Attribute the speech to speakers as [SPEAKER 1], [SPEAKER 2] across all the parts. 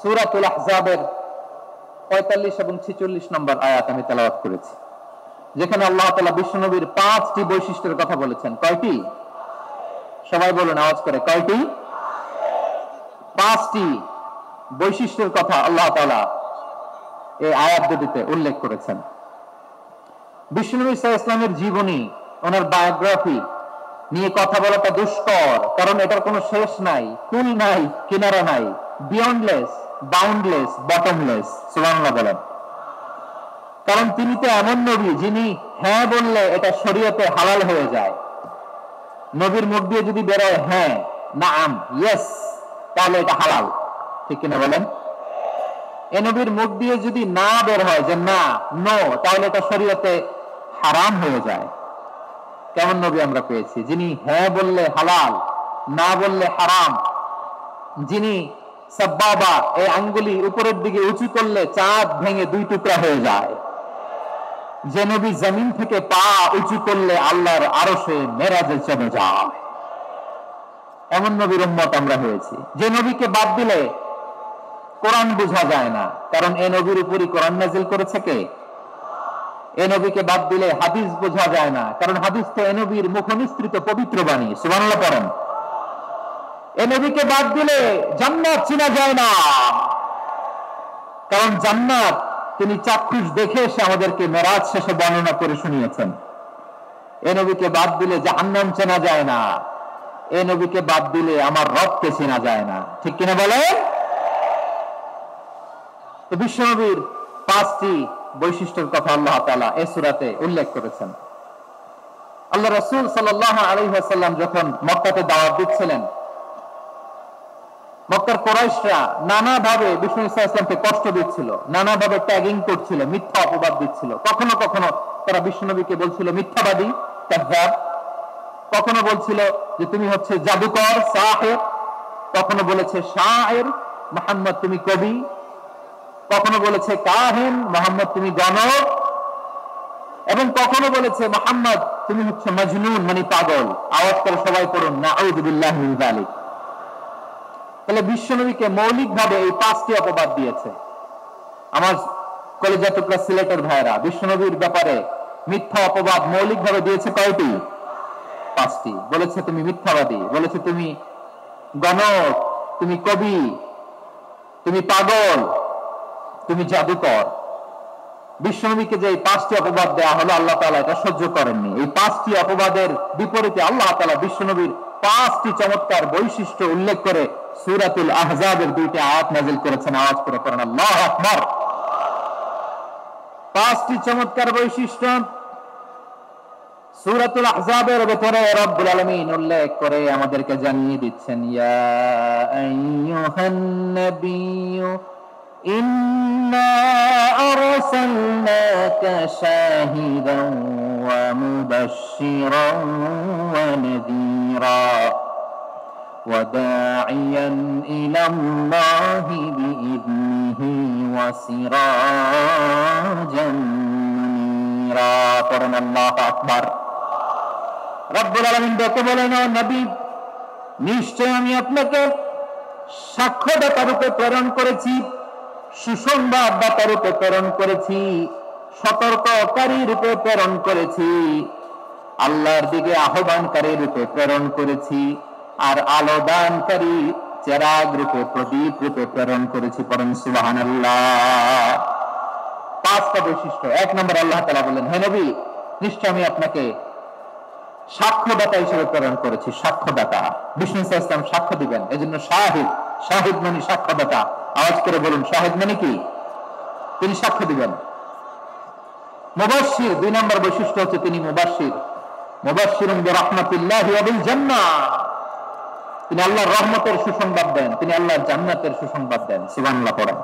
[SPEAKER 1] সূরাতুল আহজাবের ৪৫ এবং ৪৬ নম্বর আয়াত আমি তেলাওয়াত করেছি, যেখানে আল্লাহ তাআলা বিশ্বনবীর ৫টি বৈশিষ্ট্যের কথা বলেছেন। কয়টি? সবাই বলুন আওয়াজ করে, কয়টি? ৫টি বৈশিষ্ট্যের কথা আল্লাহ তাআলা এই আয়াত দুটিতে উল্লেখ করেছেন। বিশ্বনবী সাল্লাল্লাহু আলাইহি ওয়াসাল্লামের জীবনী, ওনার বায়োগ্রাফি নিয়ে কথা বলাটা দুষ্কর, কারণ এটার কোনো শেষ নাই, কুল নাই, কিনারা নাই, বিয়ন্ডলেস, বাউন্ডলেস, বটমলেস। সুবহানাল্লাহ বলেন। কারণ তিনি তো এমন নবী যিনি হ্যাঁ বললে এটা শরীয়তে হালাল হয়ে যায়। নবীর মুখ দিয়ে যদি বেরোয় হ্যাঁ, নাম, ইয়েস, তাহলে এটা হালাল। ঠিক কিনা বলেন? এ নবীর মুখ দিয়ে যদি না বের হয় যে না, নো, তাহলে এটা শরীয়তে হারাম হয়ে যায়। কেমন নবী আমরা পেয়েছি, যিনি হ্যাঁ বললে হালাল, না বললে হারাম, যিনি সাব্বাবা, এই আঙ্গুলি উপরের দিকে উঁচু করলে চাঁদ ভেঙে 2 টুকরা হয়ে যায়, যে নবী জমিন থেকে পা উঁচু করলে আল্লাহর আরশে মেরাজে চলে যায়, এমন নবীর উম্মত আমরা হয়েছি। যে নবীকে বাদ দিলে কোরআন বোঝা যায় না, কারণ এ নবীর উপরই কোরআন নাজিল করেছে কে? এ নবীকে বাদ দিলে হাদিস বোঝা যায় না, কারণ হাদিস তো এ নবীর মুখনিসৃত পবিত্র বাণী। সুবহানাল্লাহ পড়েন। এ নবীকে বাদ দিলে জান্নাত চেনা যায় না, কারণ জান্নাত তিনি চাক্ষুষ দেখে এসে আমাদেরকে মেরাজ শেষে বর্ণনা করে শুনিয়েছেন। এ নবীকে বাদ দিলে জাহান্নাম চেনা যায় না, এ নবীকে বাদ দিলে আমার রবকে চেনা যায় না। ঠিক কিনা বলে? তো বিশ্বনবীর 5টি বৈশিষ্ট্যের কথা আল্লাহ তাআলা এই সূরাতে উল্লেখ করেছেন। আল্লাহ রাসূল সাল্লাল্লাহু আলাইহি ওয়াসাল্লাম যখন মক্কাতে দাওয়াত দিচ্ছিলেন, মক্কার কুরাইশরা নানাভাবে বিষ্ণু ইসলামকে কষ্ট দিচ্ছিল, নানাভাবে ট্যাগিং করছিল, মিথ্যা অপবাদ দিচ্ছিল। কখনো কখনো তারা বিশ্বনবীকে বলছিল মিথ্যাবাদী, কাযযাব। কখনো বলছিল যে তুমি হচ্ছে জাদুকর, সাহির। কখনো বলেছে শায়ের, মুহাম্মদ তুমি কবি। কখনো বলেছে কাহিন, মুহাম্মদ তুমি গণক। এবং কখনো বলেছে মুহাম্মদ তুমি হচ্ছে মজনুন, মানে পাগল। আওয়াজ করে সবাই পড়ুন, নাউযু বিল্লাহি মিন যালিক। তাহলে বিশ্বনবীকে মৌলিকভাবে এই 5টি অপবাদ দিয়েছে। আমার কলেজা টুকরা সিলেটের ভাইরা, বিশ্বনবীর ব্যাপারে মিথ্যা অপবাদ মৌলিকভাবে দিয়েছে কয়টি? 5টি। বলেছে তুমি মিথ্যাবাদী, বলেছে তুমি গণক, তুমি কবি, তুমি পাগল, তুমি জাদুকর। বিশ্বনবীকে যে এই 5টি অপবাদ দেয়া হলো, আল্লাহ তাআলা এটা সহ্য করেননি। এই 5টি অপবাদের বিপরীতে আল্লাহ তাআলা বিশ্বনবীর 5টি চমৎকার বৈশিষ্ট্য উল্লেখ করে সূরাতুল আহজাবের 2টি আয়াত নাযিল করেছেন। আওয়াজ করে পড়েন আল্লাহু আকবার। 5টি চমৎকার বৈশিষ্ট্য সূরাতুল আহজাবের ভিতরে রব্বুল আলামিন উল্লেখ করে আমাদেরকে জানিয়ে দিচ্ছেন, ইয়া আইয়ুহান নাবিয়্যু ইন্না আরসালনাকা শাহিদান ওয়া মুবাশশিরান ওয়া নাযীরা ওয়া দাঈয়ান ইলাল্লাহি বিইذনিহি ওয়া সিরাজান মুনীরা। পড়েন আল্লাহু আকবার। রব্বুল আলামিন ডেকে বলেন, ও নবী, নিশ্চয় আমি আপনাকে সাক্ষ্যদাতা রূপে প্রেরণ করেছি, সুসংবাদদাতা রূপে প্রেরণ করেছি, সতর্ককারী রূপে প্রেরণ করেছি, আল্লাহর দিকে আহ্বানকারী রূপে প্রেরণ করেছি, আর আলো দানকারী চেরাগ রূপে, প্রদীপ রূপে প্রেরণ করেছি। পড়েন সুবহানাল্লাহ। 5টা বৈশিষ্ট্য। 1 নম্বর আল্লাহ তাআলা বলেন, হে নবী, নিশ্চয় আমি আপনাকে সাক্ষ্যদাতা হিসেবে প্রেরণ করেছি। সাক্ষ্যদাতা, বিষ্ণু সাল্লাল্লাহু আলাইহি ওয়াসাল্লাম সাক্ষ্য দিবেন, এজন্য শাহিদ। শাহিদ মানে সাক্ষ্যদাতা। আওয়াজ করে বলুন, শাহিদ মানে কি? তিনি সাক্ষ্য দিবেন। মুবাশশির, 2 নম্বর বৈশিষ্ট্য হচ্ছে তিনি মুবাশশির। মুবাশশিরুন বিরাহমাতিল্লাহি ওয়া বিল জান্নাহ, তিনি আল্লাহর রহমতের সুসংবাদ দেন, তিনি আল্লাহর জান্নাতের সুসংবাদ দেন। সুবহানাল্লাহ পড়েন।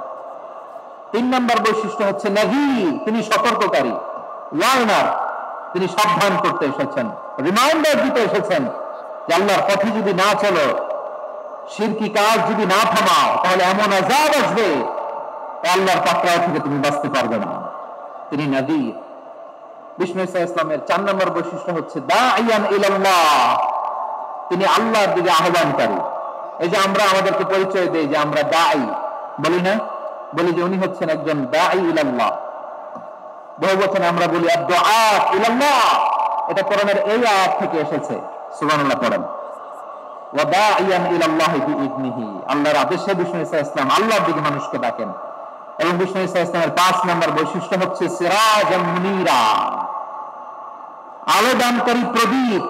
[SPEAKER 1] 3 নম্বর বৈশিষ্ট্য হচ্ছে নাযীর, তিনি সতর্ককারী, ওয়ার্নার, তিনি সাবধান করতে এসেছেন, রিমাইন্ডার দিতে এসেছেন যে আল্লাহর পথে যদি না চলো, শিরকি কাজ যদি না থামাও, তাহলে এমন আযাব আসবে আল্লাহর পাকড়াও থেকে তুমি বাঁচতে পারবে না। তিনি নাযীর। বিষ্ণু ইসলামের 4 নম্বর বৈশিষ্ট্য হচ্ছে দাঈয়ান ইলাল্লাহ, তিনি আল্লাহর দিকে আহ্বানকারী। এই যে আমরা আমাদেরকে পরিচয় দেই যে আমরা দাঈ, বলি না? বলি যে উনি হচ্ছেন একজন দাঈ ইলাল্লাহ। বহুবচনে আমরা বলি আদ-দুআত ইলাল্লাহ। এটা কোরআনের এই আয়াত থেকে এসেছে। সুবহানাল্লাহ পড়েন। ওয়া দাঈয়ান ইলাল্লাহি বিইذনিহি। আল্লাহর আদেশে বিষ্ণু ঈসা ইসলাম আল্লাহর দিকে মানুষকে ডাকেন। এবং বিষ্ণু ঈসা ইসলামের 5 নম্বর বৈশিষ্ট্য হচ্ছে সিরাজাম মুনীরা, আলোদানকারী প্রদীপ,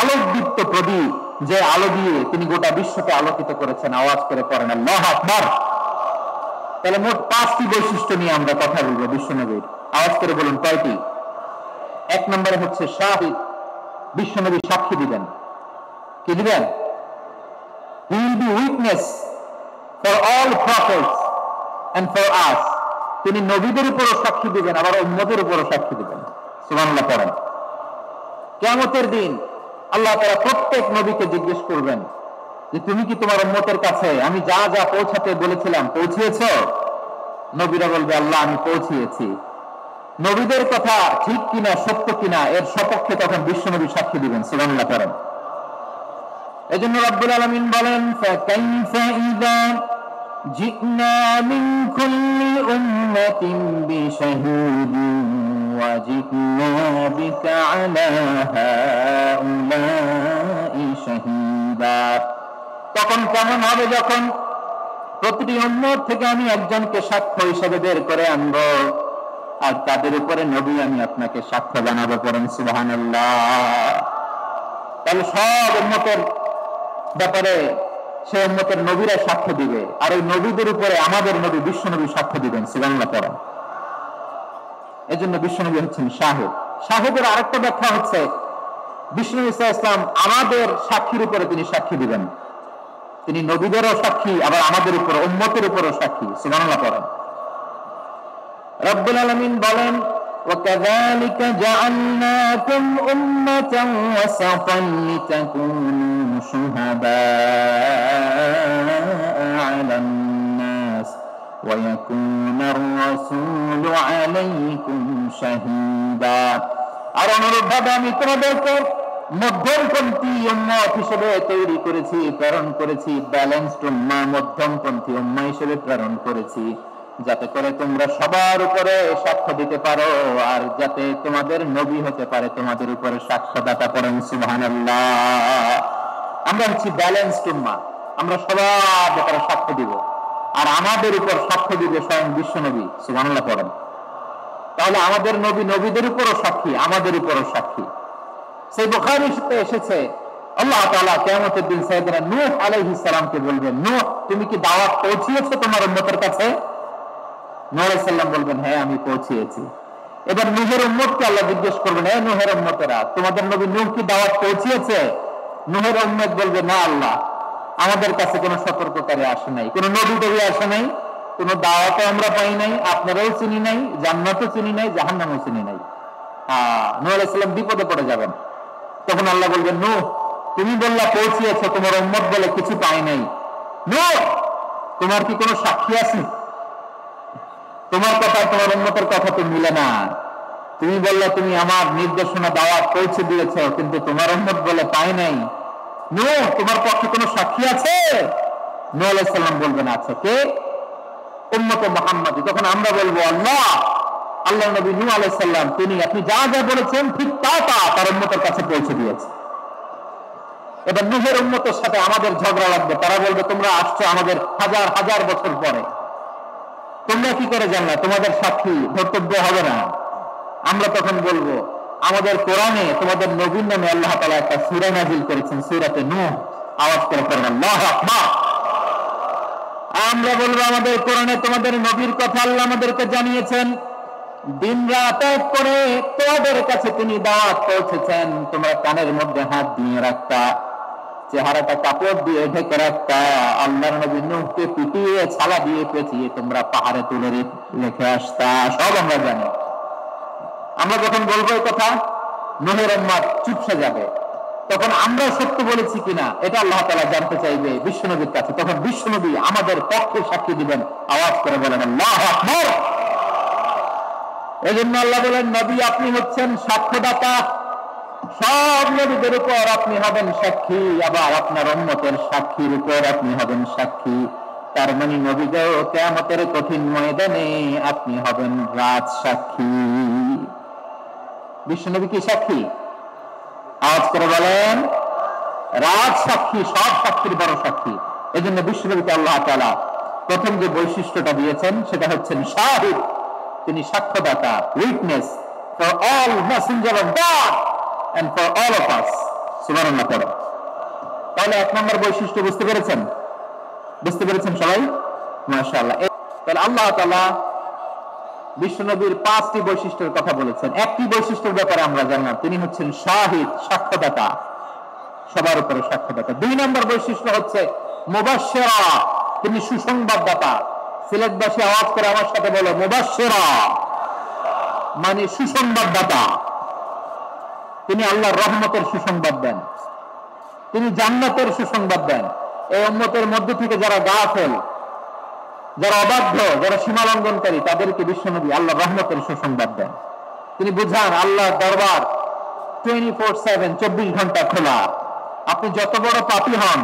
[SPEAKER 1] আলোকদীপ্ত প্রদীপ, যে আলো দিয়ে তিনি গোটা বিশ্বকে আলোকিত করেছেন। আওয়াজ করে পড়েন আল্লাহু আকবার। তাহলে মোট 5টি বৈশিষ্ট্য নিয়ে আমরা কথা বলবো বিশ্বনবীর। আওয়াজ করে বলুন কয়টি? 1 নম্বরে হচ্ছে শাহিদ, বিশ্বনবী সাক্ষী দিবেন। কি দিবেন? He will be witness for all prophets and for us. তিনি নবীদের উপরও সাক্ষী দিবেন, আবার উম্মতের উপরও সাক্ষী দিবেন। সুবহানাল্লাহ পড়েন। কিয়ামতের দিন আল্লাহ তাআলা প্রত্যেক নবীকে জিজ্ঞেস করবেন যে তুমি কি তোমার উম্মতের কাছে আমি যা যা পৌঁছাতে বলেছিলাম পৌঁছিয়েছো? নবীরা বলবে আল্লাহ আমি পৌঁছিয়েছি। নবীদের কথা ঠিক কিনা, সত্য কিনা, এর সপক্ষে তখন বিশ্বনবী সাক্ষী দিবেন। সুবহানাল্লাহ পড়েন। এজন্য রব্বুল আলামিন বলেন ফাকাইফা ইযা জি'না মিন কুল্লি উম্মাতিন বিশাহীদিন ওয়া জি'না বিকা আলা হাউলাই শাহীদা। তখন কেমন হবে যখন প্রতিটি উম্মত থেকে আমি একজনকে সাক্ষ্য হিসেবে বের করে আনবো, আর তাদের উপরে নবী আমি আপনাকে সাক্ষ্য বানাবো। পড়েন সুবহানাল্লাহ। তাহলে সব উম্মতের ব্যাপারে সে উম্মতের নবীরা সাক্ষ্য দিবে, আর ওই নবীদের উপরে আমাদের নবী বিশ্বনবী সাক্ষ্য দিবেন। সুবহানাল্লাহ পড়েন। এজন্য বিশ্বনবী হচ্ছেন শাহিদ। শাহিদের আরেকটা ব্যাখ্যা হচ্ছে বিষ্ণু ঈসা ইসলাম আমাদের সাক্ষীর উপরে তিনি সাক্ষী দিবেন। তিনি নবীদেরও সাক্ষী, আবার আমাদের উপর উম্মতের উপরও সাক্ষী। সুবহানাল্লাহ পড়েন। রব্বুল আলামিন বলেন وَكَذَلِكَ جَعَلْنَاكُمْ أُمَّةً وَسَطًا لِتَكُونُوا شُهَدَاءَ عَلَى النَّاسِ وَيَكُونَ الرَّسُولُ عَلَيْكُمْ شَهِيدًا। আর অনুরূপভাবে আমি তোমাদেরকে মধ্যমপন্থী উম্মত হিসেবে তৈরি করেছি, প্রেরণ করেছি। ব্যালেন্সড উম্মাহ, মধ্যমপন্থী উম্মাহ হিসেবে প্রেরণ করেছি, যাতে করে তোমরা সবার উপরে সাক্ষ্য দিতে পারো, আর যাতে তোমাদের নবী হতে পারে তোমাদের উপরে সাক্ষ্যদাতা। পড়েন সুবহানাল্লাহ। আমরা হচ্ছি ব্যালেন্সড উম্মাহ, আমরা সবার ব্যাপারে সাক্ষ্য দিব, আর আমাদের উপর সাক্ষ্য দিবে স্বয়ং বিশ্বনবী। সুবহানাল্লাহ পড়েন। তাহলে আমাদের নবী নবীদের উপরও সাক্ষী, আমাদের উপরও সাক্ষী। সেই বুখারীতে এসেছে আল্লাহ তাআলা কিয়ামতের দিন সাইয়েদনা নূহ আলাইহিস সালামকে বলবেন, নূহ তুমি কি দাওয়াত পৌঁছিয়েছো তোমার উম্মতের কাছে? নূহ আলাইহিস সালাম বলবেন হ্যাঁ আমি পৌঁছিয়েছি। এবার নূহের উম্মতকে আল্লাহ জিজ্ঞেস করবেন, হে নূহের উম্মতেরা তোমাদের নবী নূহ কি দাওয়াত পৌঁছিয়েছে? নূহের উম্মত বলবে না আল্লাহ, আমাদের কাছে কোনো সতর্ককারী আসে নাই, কোনো নবী টবী আসে নাই, কোনো দাওয়াতও আমরা পাই নাই, আপনারাও চিনি নাই, জান্নাতও চিনি নাই, জাহান্নামও চিনি নাই। নূহ আলাইহিস সালাম বিপদে পড়ে যাবেন। তখন আল্লাহ বলবেন নূহ তুমি বললা পৌঁছিয়েছো, তোমার উম্মত বলে কিছু পাই নাই। নূহ তোমার কি কোনো সাক্ষী আছে? তোমার কথা তোমার উম্মতের কথা তো মিলে না। তুমি বললে তুমি আমার নির্দেশনা দাওয়াত পৌঁছে দিয়েছো, কিন্তু তোমার উম্মত বলে পাই নাই। নূহ তোমার পক্ষে কোনো সাক্ষী আছে? নূহ আলাইহিস সালাম বলবেন আছে। কে? উম্মতে মুহাম্মাদী। তখন আমরা বলবো আল্লাহ, আল্লাহ নবী নূহ আলাইহিস সালাম তিনি আপনি যা যা বলেছেন ঠিক তা তা তার উম্মতের কাছে পৌঁছে দিয়েছে। এবার নূহের উম্মতের সাথে আমাদের ঝগড়া লাগবে। তারা বলবে তোমরা আসছো আমাদের হাজার হাজার বছর পরে, তোমরা কি করে জানলা? তোমাদের সাক্ষী ধর্তব্য হবে না। আমরা তখন বলবো আমাদের কোরআনে তোমাদের নবীর নামে আল্লাহ তাআলা একটা সূরা নাযিল করেছেন, সূরাতে নূহ। আওয়াজ করে পড়েন আল্লাহু আকবার। আমরা বলবো আমাদের কোরআনে তোমাদের নবীর কথা আল্লাহ আমাদেরকে জানিয়েছেন, দিন রাত এক করে তোমাদের কাছে তিনি দাওয়াত পৌঁছেছেন। তোমরা কানের মধ্যে হাত দিয়ে রাখতা, চেহারাটা কাপড় দিয়ে ঢেকে রাখতা, আল্লাহর নবী নূহকে পিটিয়ে ছালা দিয়ে পেঁচিয়ে তোমরা পাহাড়ে তুলে রেখে আসতা। সব আমরা জানি। আমরা যখন বলবো এই কথা, নূহের উম্মত চুপসে যাবে। তখন আমরা সত্য বলেছি কিনা এটা আল্লাহ তাআলা জানতে চাইবে বিশ্বনবীর কাছে। তখন বিশ্বনবী আমাদের পক্ষে সাক্ষী দিবেন। আওয়াজ করে বলেন আল্লাহু আকবার। এই জন্য আল্লাহ বলেন নবী আপনি হচ্ছেন সাক্ষ্যদাতা, সব নবীদের উপর আপনি হবেন সাক্ষী, আবার আপনার উম্মতের সাক্ষীর উপর আপনি হবেন সাক্ষী। তার মানে নবীগো কিয়ামতের কঠিন ময়দানে আপনি হবেন রাজ সাক্ষী। বিশ্বনবী কি সাক্ষী? আওয়াজ করে বলেন, রাজ সাক্ষী, সব সাক্ষীর বড় সাক্ষী। এজন্য বিশ্বনবীকে আল্লাহ তাআলা প্রথম যে বৈশিষ্ট্যটা দিয়েছেন সেটা হচ্ছেন শাহিদ। তিনি সাক্ষ্যদাতা, witness for all messenger of God and for all of us. সুবহানাল্লাহ পড়ো। তাহলে এক নম্বর বৈশিষ্ট্য বুঝতে পেরেছেন? বুঝতে পেরেছেন সবাই? মাশাআল্লাহ। তাহলে আল্লাহ তাআলা বিশ্বনবীর 5টি বৈশিষ্ট্যের কথা বলেছেন। একটি বৈশিষ্ট্যের ব্যাপারে আমরা জানলাম, তিনি হচ্ছেন শাহিদ, সাক্ষ্যদাতা, সবার উপরে সাক্ষ্যদাতা। 2 নম্বর বৈশিষ্ট্য হচ্ছে মুবাশশিরা, তিনি সুসংবাদদাতা। সিলেটবাসী আওয়াজ করে আমার সাথে বলো, মুবাশশিরা মানে সুসংবাদদাতা। তিনি আল্লাহর রহমতের সুসংবাদ দেন, তিনি জান্নাতের সুসংবাদ দেন। এই উম্মতের মধ্যে থেকে যারা গাফেল, যারা অবাধ্য, যারা সীমা লঙ্ঘনকারী, তাদেরকে বিশ্বনবী আল্লাহর রহমতের সুসংবাদ দেন। তিনি বুঝান আল্লাহর দরবার 24/7, 24 ঘন্টা খোলা। আপনি যত বড় পাপী হন,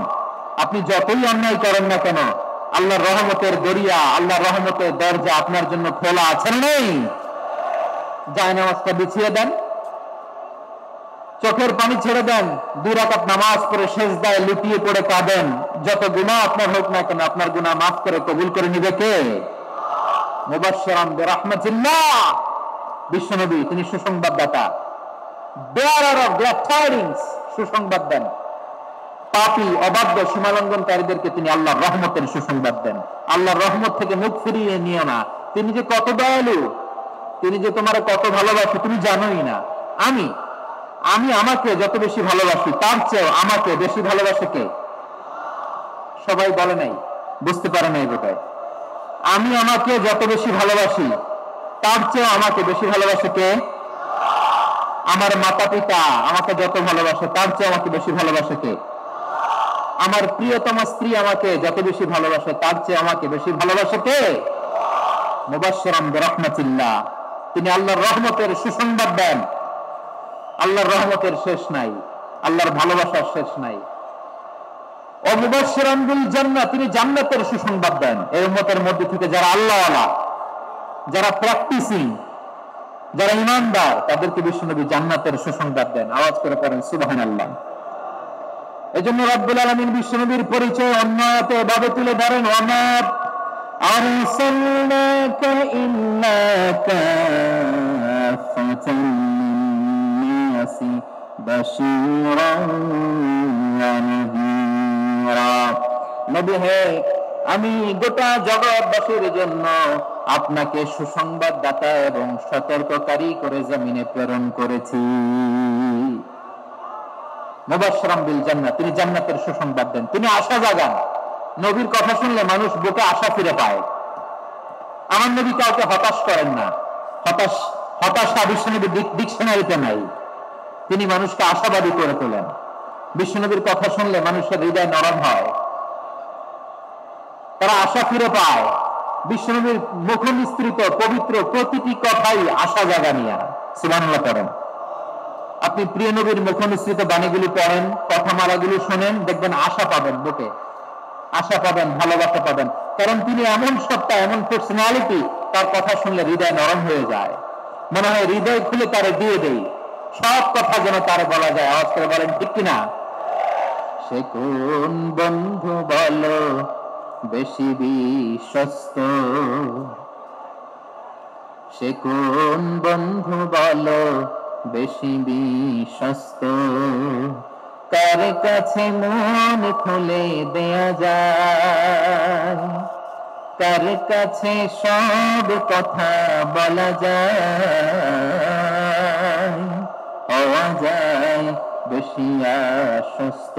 [SPEAKER 1] আপনি যতই অন্যায় করেন না কেন, আল্লাহর রহমতের দরিয়া, আল্লাহর রহমতের দরজা আপনার জন্য খোলা আছে নেই? জায়নামাজটা বিছিয়ে দেন, চোখের পানি ছেড়ে দেন, 2 রাকাত নামাজ পড়ে সেজদায় লুটিয়ে পড়ে কাঁদেন। যত গুনাহ আপনার হোক না কেন, আপনার গুনাহ মাফ করে কবুল করে নিবে কে? মুবাশশিরান বিরাহমাতিল্লাহ। বিশ্বনবী তিনি সুসংবাদদাতা, বেয়ারার অফ গ্ল্যাড টাইডিংস, সুসংবাদ দেন। পাপী, অবাধ্য, সীমালঙ্ঘনকারীদেরকে তিনি আল্লাহর রহমতের সুসংবাদ দেন। আল্লাহর রহমত থেকে মুখ ফিরিয়ে নিও না। তিনি যে কত দয়ালু, তিনি যে তোমার কত ভালোবাসে তুমি জানোই না। আমি আমাকে যত বেশি ভালোবাসি, তার চেয়েও আমাকে বেশি ভালোবাসে কে? সবাই বলে নাই, বুঝতে পারে নাই বোধহয়। আমি আমাকে যত বেশি ভালোবাসি, তার চেয়েও আমাকে বেশি ভালোবাসে কে? আমার মাতা পিতা আমাকে যত ভালোবাসে, তার চেয়ে আমাকে বেশি ভালোবাসে কে? আমার প্রিয়তমা স্ত্রী আমাকে যত বেশি ভালোবাসে, তার চেয়ে আমাকে বেশি ভালোবাসে কে? মুবাশশিরান বিরাহমাতিল্লাহ, তিনি আল্লাহর রহমতের সুসংবাদ দেন। আল্লাহর রহমতের শেষ নাই, আল্লাহর ভালোবাসার শেষ নাই। ও মুবাশশিরান বিল জান্নাহ, তিনি জান্নাতের সুসংবাদ দেন। এই উম্মতের মধ্যে থেকে যারা আল্লাহওয়ালা, যারা প্র্যাকটিসিং, যারা ঈমানদার, তাদেরকে বিশ্বনবী জান্নাতের সুসংবাদ দেন। আওয়াজ করে পড়েন সুবহানাল্লাহ। এজন্য রব্বুল আলামিন বিশ্বনবীর পরিচয় অন্য আয়াতে এভাবে তুলে ধরেন, ওয়ামা আরসালনাকা ইল্লা কাফাতান লিন-নাসি বাশীরান ওয়া নাযীরা। নবী হে, আমি গোটা জগৎবাসীর জন্য আপনাকে সুসংবাদদাতা এবং সতর্ককারী করে জমিনে প্রেরণ করেছি। মুবাশশিরান বিল জান্নাহ, তিনি জান্নাতের সুসংবাদ দেন, তিনি আশা জাগান। নবীর কথা শুনলে মানুষ বুকে আশা ফিরে পায়। আমার নবী কাউকে হতাশ করেন না। হতাশা বিশ্বনবীর ডিকশনারিতে নাই। তিনি মানুষকে আশাবাদী করে তোলেন। বিশ্বনবীর কথা শুনলে মানুষের হৃদয় নরম হয়, তারা আশা ফিরে পায়। বিশ্বনবীর মুখ নিঃসৃত পবিত্র প্রতিটি কথাই আশা জাগানিয়া। সুবহানাল্লাহ পড়েন। আপনি প্রিয় নবীর মুখ নিঃসৃত বাণীগুলি পড়েন, কথামালাগুলি শোনেন, দেখবেন আশা পাবেন, বুকে আশা পাবেন, ভালোবাসা পাবেন। কারণ তিনি এমন সত্তা, এমন পার্সোনালিটি, তার কথা শুনলে হৃদয় নরম হয়ে যায়। মনে হয় হৃদয় খুলে তারে দিয়ে দেই, সব কথা যেন তারে বলা যায়। আওয়াজ করে বলেন ঠিক কিনা? সে কোন বন্ধু বলো বেশি বিশ্বস্ত, সে কোন বন্ধু বলো বেশি বিশ্বস্ত, কার কাছে মন খুলে দেয়া যায়, কার কাছে সব কথা বলা যায়, হওয়া যায় বেশি আশ্বস্ত।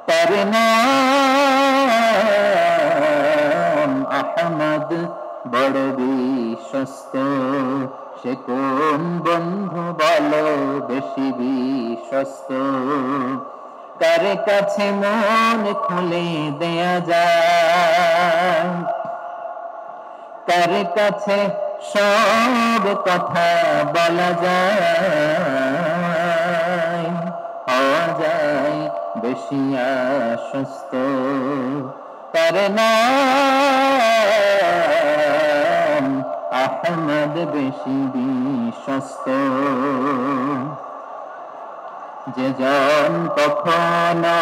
[SPEAKER 1] তার নাম আহমদ, বড় বিশ্বস্ত। সে কোন বন্ধু বলো বেশি বিশ্বস্ত, কার কাছে মন খুলে দেয়া যায়, কার কাছে সব কথা বলা যায়, হওয়া যায় বেশি আশ্বস্ত, তার নাম আহমদ বেশি বিশ্বস্ত। যে জন কখনো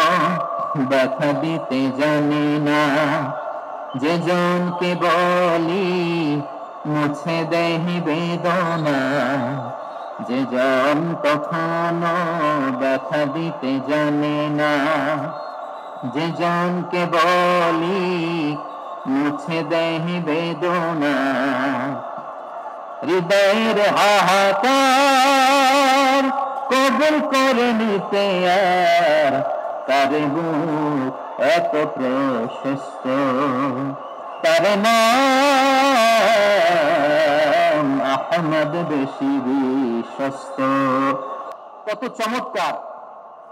[SPEAKER 1] ব্যথা দিতে জানে না, যে জনকে বলি মুছে দেয় বেদনা, যে জন কখনো ব্যথা দিতে জানে না, যে জনকে বলি মুছে দেয় বেদনা, হৃদয়ের হাহাকার কবুল করে নিতে আর তার বুক এত প্রশস্ত, তার নাম আহমদ বেশি বিশ্বস্ত। কত চমৎকার,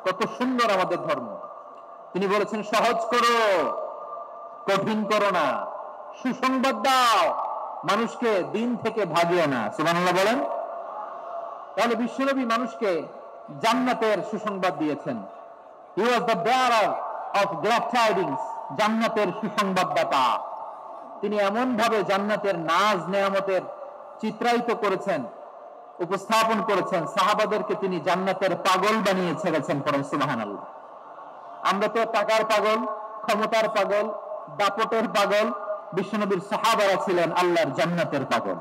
[SPEAKER 1] কত সুন্দর আমাদের ধর্ম। তিনি বলেছেন সহজ করো, কঠিন করো না, সুসংবাদ দাও, মানুষকে দিন থেকে ভাগিও না। সুবহানাল্লাহ বলেন। তাহলে বিশ্বনবী মানুষকে জান্নাতের সুসংবাদ দিয়েছেন। He was the bearer of glad tidings, জান্নাতের সুসংবাদদাতা। তিনি এমন ভাবে জান্নাতের নাজ নেয়ামতের চিত্রায়িত করেছেন, উপস্থাপন করেছেন, সাহাবাদেরকে তিনি জান্নাতের পাগল বানিয়ে ছেড়েছেন। পড়েন সুবহানাল্লাহ। আমরা তো টাকার পাগল, ক্ষমতার পাগল, দাপটের পাগল। বিশ্বনবীর সাহাবারা ছিলেন আল্লাহর জান্নাতের পাগল।